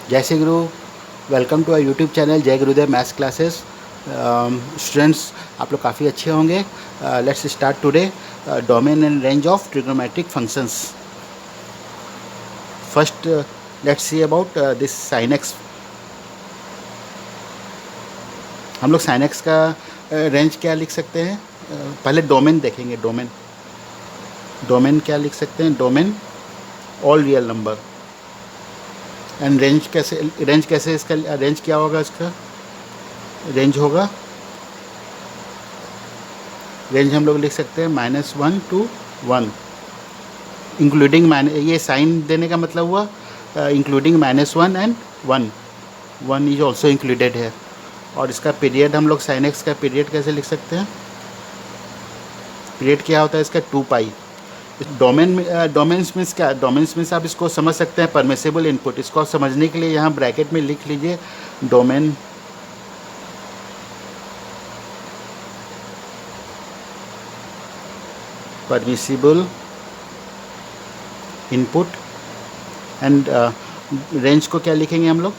जय Shri Guru. Welcome to our YouTube channel जय Gurudev maths classes. Students, आप लोग काफ़ी अच्छे होंगे। Let's start today domain and range of trigonometric functions. First let's see about this sine x. हम लोग साइन एक्स का रेंज क्या लिख सकते हैं? पहले डोमेन देखेंगे। डोमेन क्या लिख सकते हैं? Domain all real number. And range कैसे इसका रेंज क्या होगा? इसका रेंज होगा, रेंज हम लोग लिख सकते हैं -1 to 1, इंक्लूडिंग ये साइन देने का मतलब हुआ including -1 and 1। 1 is also included है। और इसका पीरियड हम लोग साइन एक्स का पीरियड कैसे लिख सकते हैं? पीरियड क्या होता है इसका? 2π। डोमेन्स मीन्स क्या? डोमेन्स मीन्स आप इसको समझ सकते हैं परमिसिबल इनपुट। इसको समझने के लिए यहाँ ब्रैकेट में लिख लीजिए domain permissible input and range को क्या लिखेंगे हम लोग?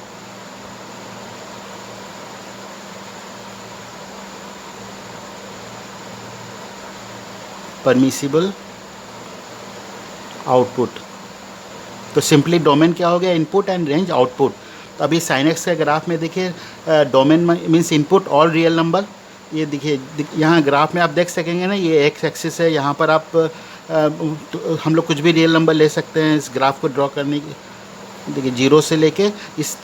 Permissible output. तो सिंपली डोमेन क्या हो गया? Input and range output. तो अभी साइन एक्स के ग्राफ में देखिए, domain means input all real number. ये देखिए यहाँ ग्राफ में आप देख सकेंगे ना, ये एक्स एक्सिस है। यहाँ पर आप तो हम लोग कुछ भी रियल नंबर ले सकते हैं इस ग्राफ को ड्रॉ करने की। देखिए जीरो से लेके इस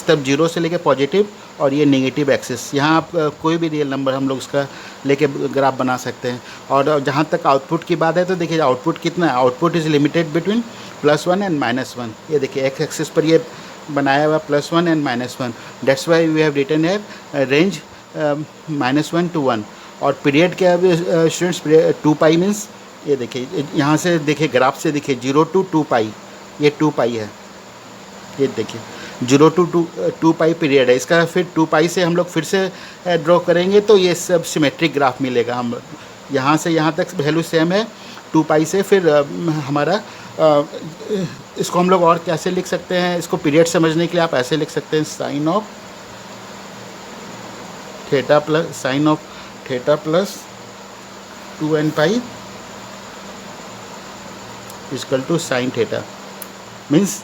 तरफ जीरो से लेके पॉजिटिव, और ये नेगेटिव एक्सिस। यहाँ आप कोई भी रियल नंबर हम लोग उसका लेके ग्राफ बना सकते हैं। और जहाँ तक आउटपुट की बात है तो देखिए आउटपुट कितना है? Output is limited between +1 and -1। ये देखिए एक्स एक्सिस पर ये बनाया हुआ +1 and -1। That's why we have written here range -1 to 1। और पीरियड क्या है स्टूडेंट्स? 2π मीन्स ये देखिए यहाँ से देखिए ग्राफ से देखिए 0 to 2π, ये 2π है। ये देखिए 0 to 2π पीरियड है इसका। फिर 2π से हम लोग फिर से ड्रॉ करेंगे तो ये सब सिमेट्रिक ग्राफ मिलेगा। हम यहाँ से यहाँ तक वैल्यू सेम है 2π से। फिर हमारा इसको हम लोग और कैसे लिख सकते हैं? इसको पीरियड समझने के लिए आप ऐसे लिख सकते हैं sine of theta plus 2nπ equal to sine theta. Means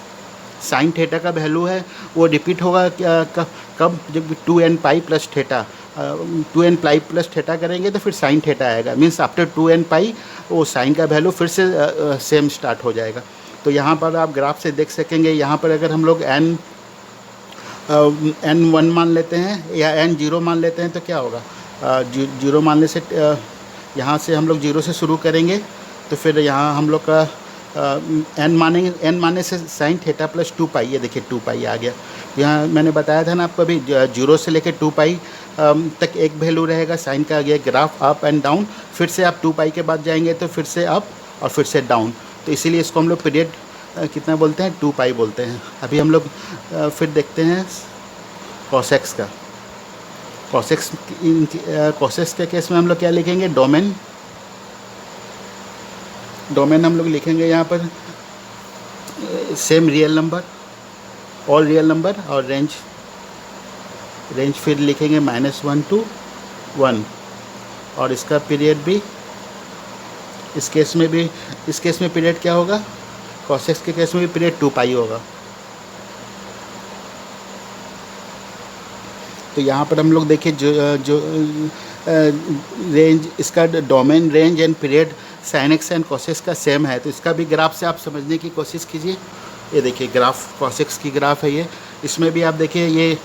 sine theta का वैल्यू है वो रिपीट होगा कब? जब 2nπ plus theta 2nπ plus theta करेंगे तो फिर साइन थीटा आएगा। मीन्स आफ्टर 2nπ वो साइन का वैल्यू फिर से सेम स्टार्ट हो जाएगा। तो यहाँ पर आप ग्राफ से देख सकेंगे। यहाँ पर अगर हम लोग n1 मान लेते हैं या n0 मान लेते हैं तो क्या होगा? जीरो मानने से यहाँ से हम लोग जीरो से शुरू करेंगे तो फिर यहाँ हम लोग का n माने से साइन थीटा प्लस 2π। ये देखिए 2π आ गया। यहाँ मैंने बताया था ना आपको, अभी 0 से लेकर 2π तक एक वैल्यू रहेगा साइन का। गया ग्राफ अप एंड डाउन। फिर से आप 2π के बाद जाएंगे तो फिर से अप और फिर से डाउन। तो इसीलिए इसको हम लोग पीरियड कितना बोलते हैं? 2π बोलते हैं। अभी हम लोग फिर देखते हैं कॉसेक्स का। कॉसेक्स के केस में हम लोग क्या लिखेंगे? डोमेन हम लोग लिखेंगे यहाँ पर same real number, all real number. और रेंज फिर लिखेंगे -1 to 1। और इसका पीरियड भी इस केस में पीरियड क्या होगा? कॉसेक्स के केस में भी पीरियड 2π होगा। तो यहाँ पर हम लोग देखिए जो रेंज इसका domain range and period sine x and cos x का सेम है। तो इसका भी ग्राफ से आप समझने की कोशिश कीजिए। ये देखिए ग्राफ कॉसेक्स की ग्राफ है ये। इसमें भी आप देखिए ये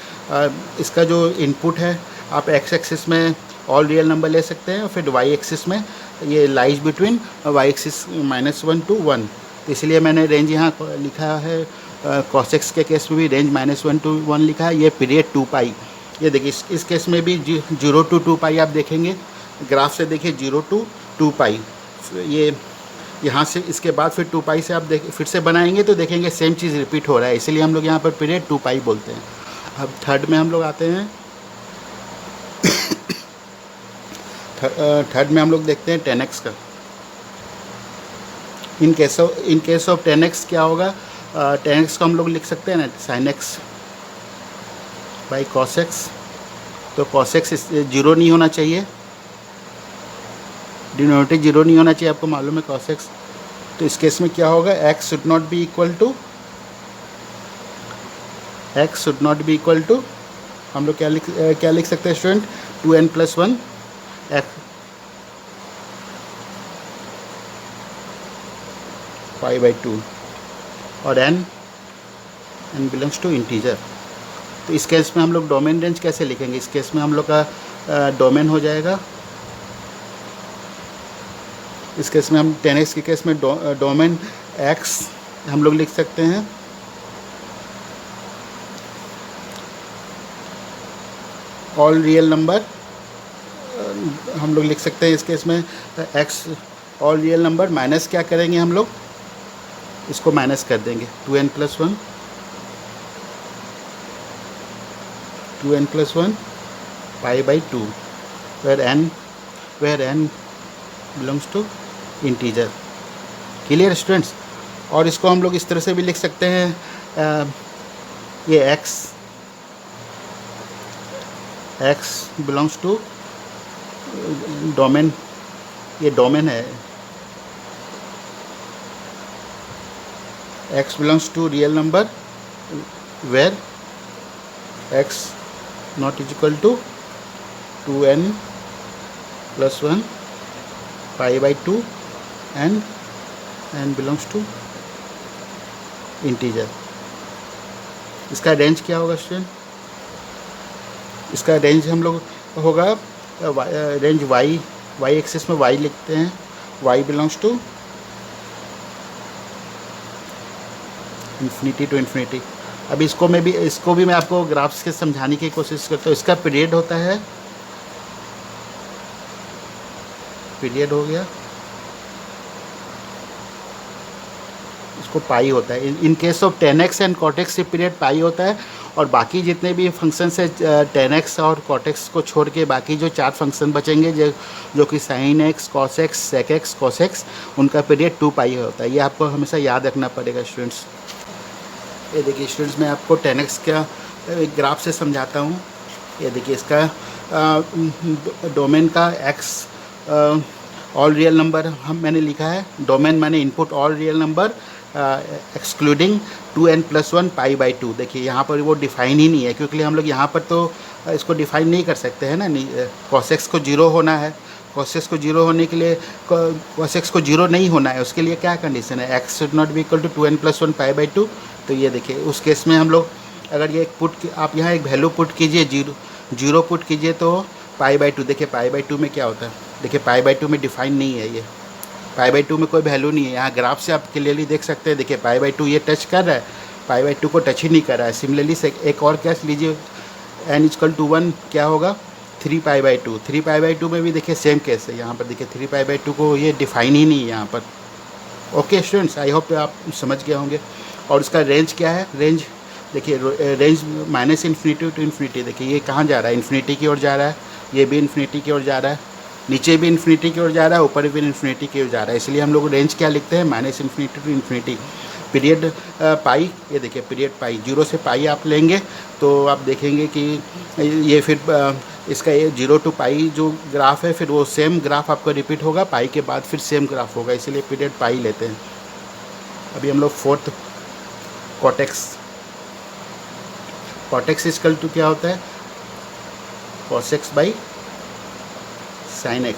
इसका जो इनपुट है आप एक्स एक्सिस में ऑल रियल नंबर ले सकते हैं और फिर वाई एक्सिस में ये lies between y axis -1 to 1। तो इसलिए मैंने रेंज यहाँ लिखा है। कॉसेक्स के केस में भी रेंज -1 to 1 लिखा है। ये पीरियड 2π। ये देखिए इस केस में भी 0 to 2π आप देखेंगे ग्राफ से। देखिए 0 to 2π। ये यहाँ से इसके बाद फिर 2π से आप फिर से बनाएंगे तो देखेंगे सेम चीज़ रिपीट हो रहा है। इसीलिए हम लोग यहाँ पर पीरियड 2π बोलते हैं। अब थर्ड में हम लोग आते हैं। थर्ड में हम लोग देखते हैं 10x का। इन केस ऑफ 10x क्या होगा? 10x को हम लोग लिख सकते हैं ना sine x by cos x. तो कॉस एक्स जीरो नहीं होना चाहिए, डिनोमिनेटर जीरो नहीं होना चाहिए, आपको मालूम है कॉस एक्स। तो इस केस में क्या होगा, x should not be equal to, x should not be equal to, हम लोग क्या लिख सकते हैं स्टूडेंट, 2n+1 f π/2 और n बिलोंग्स टू इंटीजर। तो इस केस में हम लोग डोमेन रेंज कैसे लिखेंगे, इस केस में हम लोग का डोमेन हो जाएगा, इस केस में हम 10x के केस में डोमेन x हम लोग लिख सकते हैं, ऑल रियल नंबर हम लोग लिख सकते हैं इस केस में x all real number, minus क्या करेंगे हम लोग, इसको माइनस कर देंगे, 2n+1 π/2 where n belongs to integer. Clear students. और इसको हम लोग इस तरह से भी लिख सकते हैं, ये x बिलोंग्स टू डोमेन, ये डोमेन है, x belongs to real number where x not is equal to 2n+1 π/2 and belongs to integer. इसका रेंज क्या होगा स्टूडेंट, इसका रेंज हम लोग होगा रेंज y एक्सिस में y लिखते हैं, y belongs to infinity to infinity. अब इसको भी मैं आपको ग्राफ्स के समझाने की कोशिश करता हूँ। इसका पीरियड होता है, पीरियड हो गया, इसको पाई होता है। In case of 10x and cot x से पीरियड पाई होता है, और बाकी जितने भी फंक्शन है 10x और cot x को छोड़ के बाकी जो 4 फंक्शन बचेंगे जो कि sin x, cos x, sec x, cos x, उनका पीरियड 2 पाई होता है। ये आपको हमेशा याद रखना पड़ेगा स्टूडेंट्स। ये देखिए स्टूडेंट्स, मैं आपको 10x का एक ग्राफ से समझाता हूँ। ये देखिए इसका डोमेन का x ऑल रियल नंबर मैंने लिखा है, डोमेन मैंने input all real number excluding 2n+1 π/2। देखिए यहाँ पर वो डिफाइन ही नहीं है, क्योंकि हम लोग यहाँ पर तो इसको डिफाइन नहीं कर सकते हैं ना, cos x को जीरो होना है, cos x को जीरो होने के लिए, cos x को जीरो नहीं होना है, उसके लिए क्या कंडीशन है, x should not be equal to 2n+1 π/2। तो ये देखिए उस केस में हम लोग अगर ये आप यहाँ एक वैल्यू पुट कीजिए, जीरो पुट कीजिए तो π/2, देखिए π/2 में क्या होता है, देखिए π/2 में डिफाइन नहीं है, ये π/2 में कोई वैल्यू नहीं है। यहाँ ग्राफ से आप क्लियरली देख सकते हैं, देखिए π/2 ये टच कर रहा है, π/2 को टच ही नहीं कर रहा है। सिमिलरली से एक और केस लीजिए, n = 1 क्या होगा, 3π/2, 3π/2 में भी देखिए सेम केस है, यहाँ पर देखिए 3π/2 को ये डिफाइन ही नहीं है यहाँ पर। ओके स्टूडेंट्स, आई होप आप समझ गए होंगे। और इसका रेंज क्या है, रेंज देखिए, रेंज -∞ टू इन्फिनिटी। देखिए ये कहाँ जा रहा है, इन्फिनिटी की ओर जा रहा है, ये भी इन्फिनिटी की ओर जा रहा है, नीचे भी इन्फिनिटी की ओर जा रहा है, ऊपर भी इन्फिनिटी की ओर जा रहा है। इसलिए हम लोग रेंज क्या लिखते हैं, -∞ टू इन्फिनिटी। पीरियड पाई, ये देखिए पीरियड पाई, 0 से पाई आप लेंगे तो आप देखेंगे कि ये फिर इसका ये 0 to पाई जो ग्राफ है, फिर वो सेम ग्राफ आपको रिपीट होगा, पाई के बाद फिर सेम ग्राफ होगा, इसीलिए पीरियड पाई लेते हैं। अभी हम लोग fourth cot x equal to क्या होता है, cos x by sin x।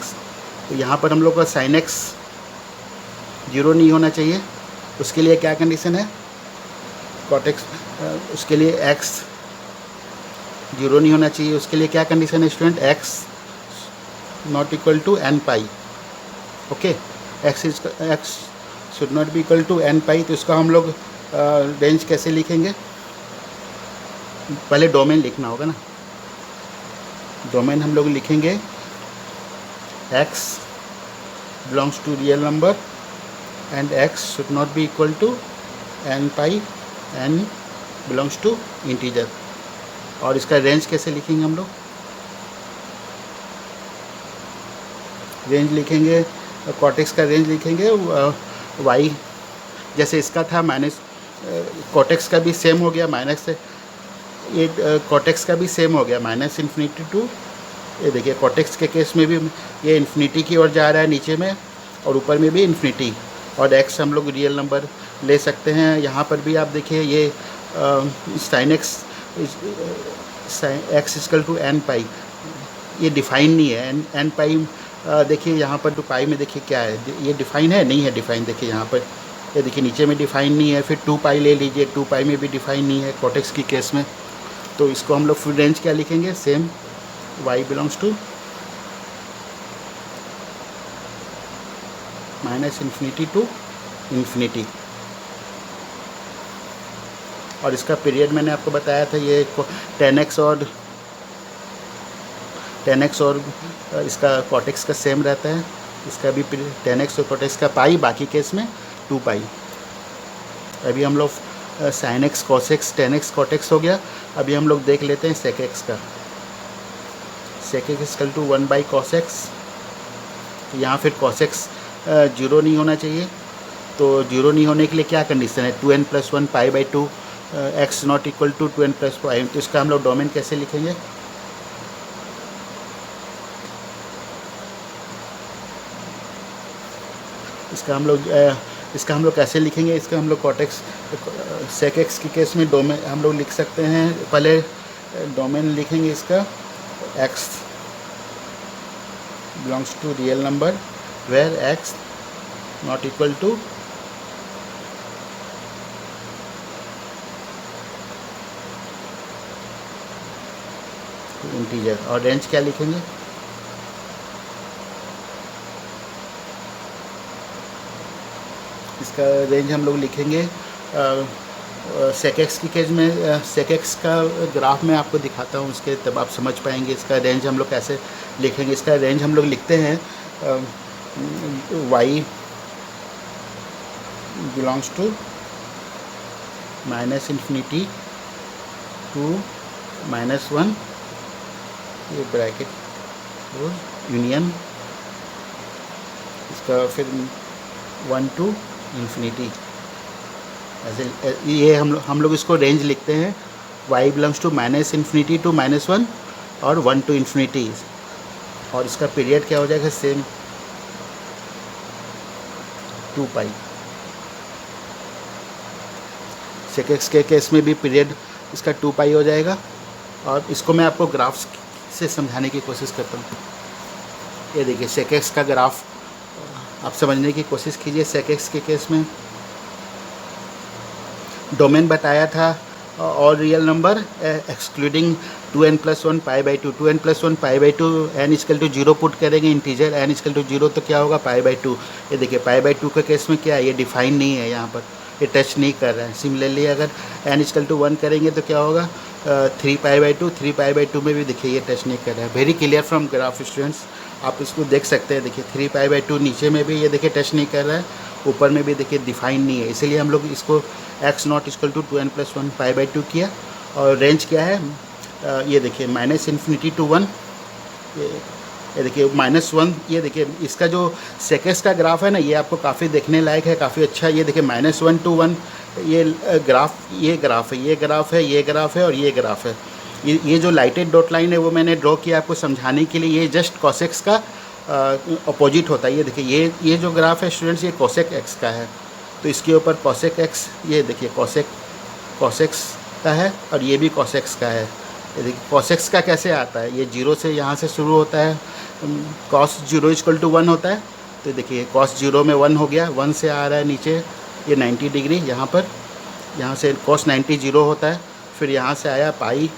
तो यहाँ पर हम लोग का sin x 0 नहीं होना चाहिए, उसके लिए क्या कंडीशन है, cot x, उसके लिए x 0 नहीं होना चाहिए, उसके लिए क्या कंडीशन है student, x not equal to n pi. Okay, x should not be equal to n pi. तो इसका हम लोग रेंज कैसे लिखेंगे, पहले डोमेन लिखना होगा ना, डोमेन हम लोग लिखेंगे x belongs to real number and x should not be equal to n pi, n belongs to integer. और इसका रेंज कैसे लिखेंगे हम लोग, रेंज लिखेंगे, cot x का रेंज लिखेंगे y, जैसे इसका था माइनस, cot x का भी सेम हो गया, माइनस से ये कॉटेक्स का भी सेम हो गया, माइनस इन्फिनिटी टू, ये देखिए कॉटेक्स के केस में भी ये इन्फिनिटी की ओर जा रहा है नीचे में, और ऊपर में भी इन्फिनिटी, और एक्स हम लोग रियल नंबर ले सकते हैं। यहाँ पर भी आप देखिए ये sine x x equal to n pi, ये डिफाइन नहीं है। एन पाई देखिए यहाँ पर तो पाई में देखिए क्या है, ये डिफाइन है, नहीं है डिफाइन, देखिए यहाँ पर ये देखिए नीचे में डिफाइन नहीं है। फिर 2 पाई ले लीजिए, 2 पाई में भी डिफाइन नहीं है कॉटेक्स की केस में। तो इसको हम लोग फिर रेंज क्या लिखेंगे, same y belongs to minus infinity to infinity. और इसका पीरियड मैंने आपको बताया था, ये 10x और इसका कॉटेक्स का सेम रहता है। इसका भी 10x और कॉटेक्स का पाई, बाकी केस में 2 पाई। अभी हम लोग sine x cos x 10x cortex हो गया। अभी हम लोग देख लेते हैं सेक एक्स का। Sec x equal to 1 by cos x. तो यहाँ फिर कॉस एक्स 0 नहीं होना चाहिए। तो 0 नहीं होने के लिए क्या कंडीशन है, 2n + 1 pi by 2 x not equal to 2n + pi. तो इसका हम लोग डोमेन कैसे लिखेंगे, इसका हम लोग कैसे लिखेंगे, इसका हम लोग कॉटेक्स सेक एक्स के केस में डोमेन हम लोग लिख सकते हैं। पहले डोमेन लिखेंगे इसका, x belongs to real number where x not equal to integer. और रेंज क्या लिखेंगे, इसका रेंज हम लोग लिखेंगे सेक एक्स की केस में। सेक एक्स का ग्राफ मैं आपको दिखाता हूँ, उसके तब आप समझ पाएंगे इसका रेंज हम लोग कैसे लिखेंगे। इसका रेंज हम लोग लिखते हैं y belongs to minus infinity to -1, ये ब्रैकेट और यूनियन, इसका फिर 1 टू इन्फिनिटी। ऐसे ये हम लोग इसको रेंज लिखते हैं, y belongs to minus infinity to -1 और 1 टू इन्फिनिटी। और इसका पीरियड क्या हो जाएगा, सेम 2 पाई। सेक एक्स के केस में भी पीरियड इसका 2 पाई हो जाएगा। और इसको मैं आपको ग्राफ्स से समझाने की कोशिश करता हूँ। ये देखिए सेक एक्स का ग्राफ आप समझने की कोशिश कीजिए। सेक एक्स के केस में डोमेन बताया था और real number excluding 2n + 1 pi by 2, 2n + 1 pi by 2, n equal to 0 put करेंगे, इंटीजर n इक्वल टू 0 तो क्या होगा, पाई बाई 2। ये देखिए पाई बाई 2 के केस में क्या है, ये डिफाइन नहीं है, यहाँ पर ये टच नहीं कर रहा है। सिमिलरली अगर n इक्वल टू 1 करेंगे तो क्या होगा, 3 पाई बाई 2, 3 पाई बाई 2 में भी देखिए ये टच नहीं कर रहा है। Very clear from graph students, आप इसको देख सकते हैं। देखिए 3 पाई बाई 2 नीचे में भी ये देखिए टच नहीं कर रहा है, ऊपर में भी देखिए डिफाइन नहीं है। इसीलिए हम लोग इसको x not equal to 2n + 1 pi by 2 किया। और रेंज क्या है, ये देखिए माइनस इन्फिनिटी टू 1, ये देखिए -1। ये देखिए इसका जो सेक एक्स का ग्राफ है ना, ये आपको काफ़ी देखने लायक है, काफ़ी अच्छा। ये देखिए -1 to 1 ये ग्राफ है, ये ग्राफ है, ये ग्राफ है और ये ग्राफ है। ये जो लाइटेड डॉट लाइन है वो मैंने ड्रॉ किया आपको समझाने के लिए। ये जस्ट कॉसेक एक्स का अपोजिट होता है। ये देखिए ये जो ग्राफ है स्टूडेंट्स, ये कॉसेक एक्स का है। तो इसके ऊपर कॉसेक एक्स, ये देखिए कॉसेक्स का है और ये भी कॉसेक्स का है। ये देखिए कॉसेक्स का कैसे आता है, ये 0 से यहाँ से शुरू होता है, cos 0 इक्वल टू 1 होता है। तो देखिए cos 0 में 1 हो गया, 1 से आ रहा है नीचे ये 90 डिग्री, यहाँ पर यहाँ से cos 90 0 होता है। फिर यहाँ से आया पाई,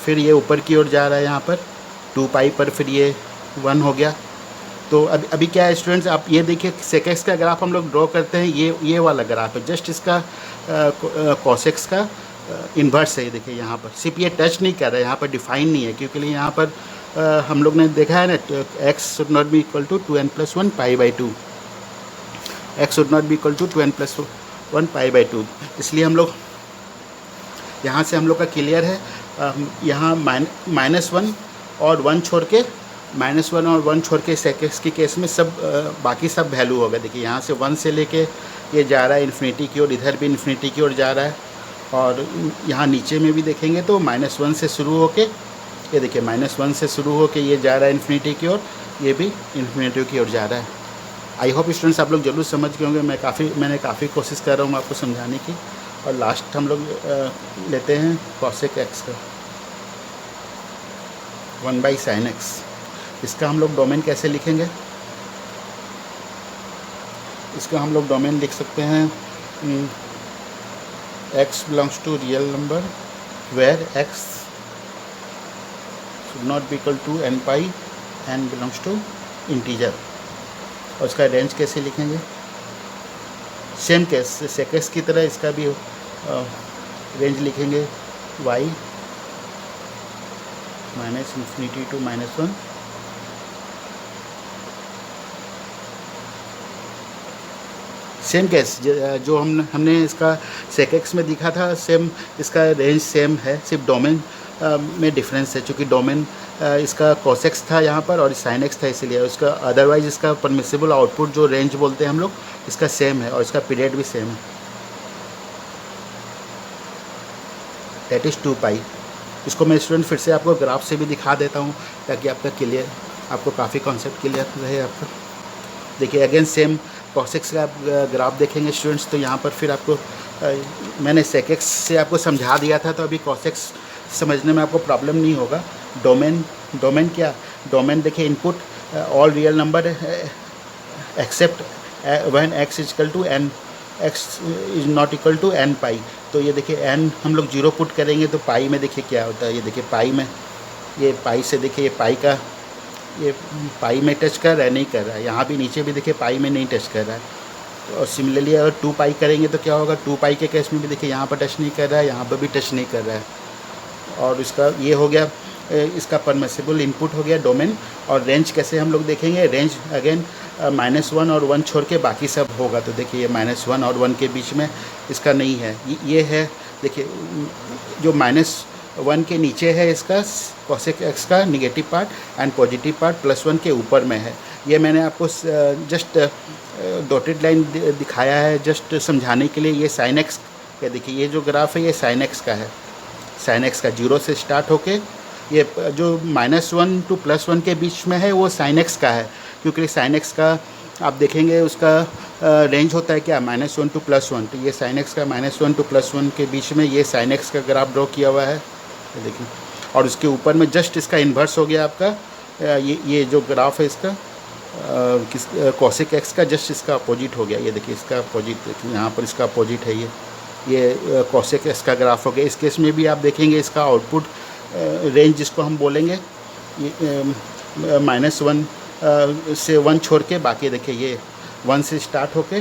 फिर ये ऊपर की ओर जा रहा है यहाँ पर 2 पाई पर, फिर ये 1 हो गया। तो अभी क्या है स्टूडेंट्स, आप ये देखिए सेक एक्स का ग्राफ हम लोग ड्रॉ करते हैं, ये वाला ग्राफ है, जस्ट इसका कॉसेक्स का इन्वर्स है। ये देखिए यहाँ पर सिर्फ ये टच नहीं कर रहा है, यहाँ पर डिफाइन नहीं है, क्योंकि यहाँ पर हम लोग ने देखा है ना, x should not be equal to 2n + 1 pi by 2, x should not be equal to 2n + 1 pi by 2। इसलिए हम लोग यहाँ से हम लोग का क्लियर है, यहाँ -1 और 1 छोड़ के, -1 और 1 छोड़ के सेक एक्स की केस में सब बाकी सब वैल्यू होगा। देखिए यहाँ से 1 से लेके ये जा रहा है इन्फिनिटी की ओर, इधर भी इन्फिनिटी की ओर जा रहा है। और यहाँ नीचे में भी देखेंगे तो -1 से शुरू होके, ये देखिए -1 से शुरू होके ये जा रहा है इन्फिनिटी की ओर, ये भी इन्फिनिटी की ओर जा रहा है। आई होप स्टूडेंट्स आप लोग जरूर समझ गए होंगे। मैंने काफ़ी कोशिश कर रहा हूँ आपको समझाने की। और लास्ट हम लोग लेते हैं cosec x का 1/sin x। इसका हम लोग डोमेन कैसे लिखेंगे? इसका हम लोग डोमेन लिख सकते हैं x belongs to real number where x should not be equal to n pi, n belongs to integer. और इसका रेंज कैसे लिखेंगे? सेम केस सेकेस की तरह इसका भी रेंज लिखेंगे y -∞ to -1। सेम केस जो हमने इसका सेकेक्स में दिखा था, सेम इसका रेंज सेम है, सिर्फ डोमेन में डिफरेंस है। चूँकि डोमेन इसका cosec था यहाँ पर और sin x था, इसीलिए उसका अदरवाइज इसका परमिसिबल आउटपुट जो रेंज बोलते हैं हम लोग, इसका सेम है और इसका पीरियड भी सेम है, दैट इज़ 2 पाई। इसको मैं स्टूडेंट फिर से आपको ग्राफ से भी दिखा देता हूँ ताकि आपको काफ़ी कॉन्सेप्ट क्लियर रहे आपका। देखिए अगेन सेम cosec का आप ग्राफ देखेंगे स्टूडेंट्स, तो यहाँ पर फिर आपको मैंने sec x से आपको समझा दिया था, तो अभी cosec समझने में आपको प्रॉब्लम नहीं होगा। डोमेन क्या? डोमेन देखिए input all real number except when x is equal to n, x is not equal to n pi. तो ये देखिए n हम लोग 0 पुट करेंगे तो पाई में देखिए क्या होता है। ये देखिए पाई में, ये पाई से देखिए ये पाई में टच कर रहा है, नहीं कर रहा है। यहाँ भी नीचे भी देखिए पाई में नहीं टच कर रहा है। और सिमिलरली अगर 2 पाई करेंगे तो क्या होगा? 2 पाई के केस में भी देखिए यहाँ पर टच नहीं कर रहा है, यहाँ पर भी टच नहीं कर रहा है। और इसका ये हो गया, इसका परमिसिबल इनपुट हो गया डोमेन। और रेंज कैसे हम लोग देखेंगे? रेंज अगेन -1 और 1 छोड़ के बाकी सब होगा। तो देखिए ये -1 और 1 के बीच में इसका नहीं है, ये है। देखिए जो -1 के नीचे है इसका cosec x का negative part and positive part +1 के ऊपर में है। ये मैंने आपको जस्ट डॉटेड लाइन दिखाया है जस्ट समझाने के लिए। ये sin x का देखिए, ये जो ग्राफ है ये sin x का है। sin x का 0 से स्टार्ट होके ये जो -1 to +1 के बीच में है वो sin x का है, क्योंकि sin x का आप देखेंगे उसका रेंज होता है क्या? -1 to +1। तो ये sin x का -1 to +1 के बीच में ये sin x का ग्राफ ड्रॉ किया हुआ है, ये देखिए। और उसके ऊपर में जस्ट इसका इन्वर्स हो गया आपका ये जो ग्राफ है इसका cosec x का जस्ट इसका अपोजिट हो गया। ये देखिए इसका अपोजिट, देखिए यहाँ पर इसका अपोजिट है, ये cosec x का ग्राफ हो गया। इस केस में भी आप देखेंगे इसका आउटपुट रेंज जिसको हम बोलेंगे -1 से 1 छोड़ के बाकी देखिए ये 1 से स्टार्ट होके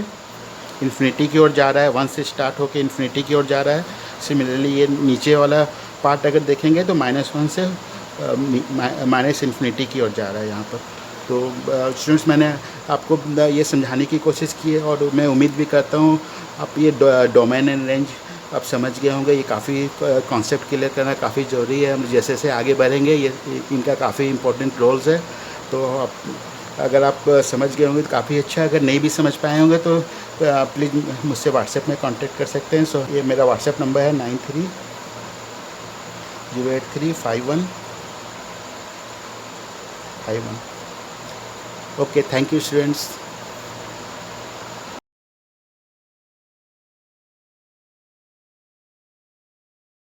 इन्फिनिटी की ओर जा रहा है, 1 से स्टार्ट होके इन्फिनिटी की ओर जा रहा है। सिमिलरली ये नीचे वाला पार्ट अगर देखेंगे तो -1 से -∞ की ओर जा रहा है यहाँ पर। तो स्टूडेंट्स मैंने आपको ये समझाने की कोशिश की है और मैं उम्मीद भी करता हूँ आप ये डोमेन एंड रेंज आप समझ गए होंगे। ये काफ़ी कॉन्सेप्ट क्लियर करना काफ़ी ज़रूरी है। हम जैसे जैसे आगे बढ़ेंगे ये इनका काफ़ी इंपॉर्टेंट रोल्स है। तो अगर आप समझ गए होंगे तो काफ़ी अच्छा। अगर नहीं भी समझ पाए होंगे तो प्लीज़ मुझसे व्हाट्सएप में कांटेक्ट कर सकते हैं। सो ये मेरा व्हाट्सएप नंबर है 9308351551। Okay, thank you students.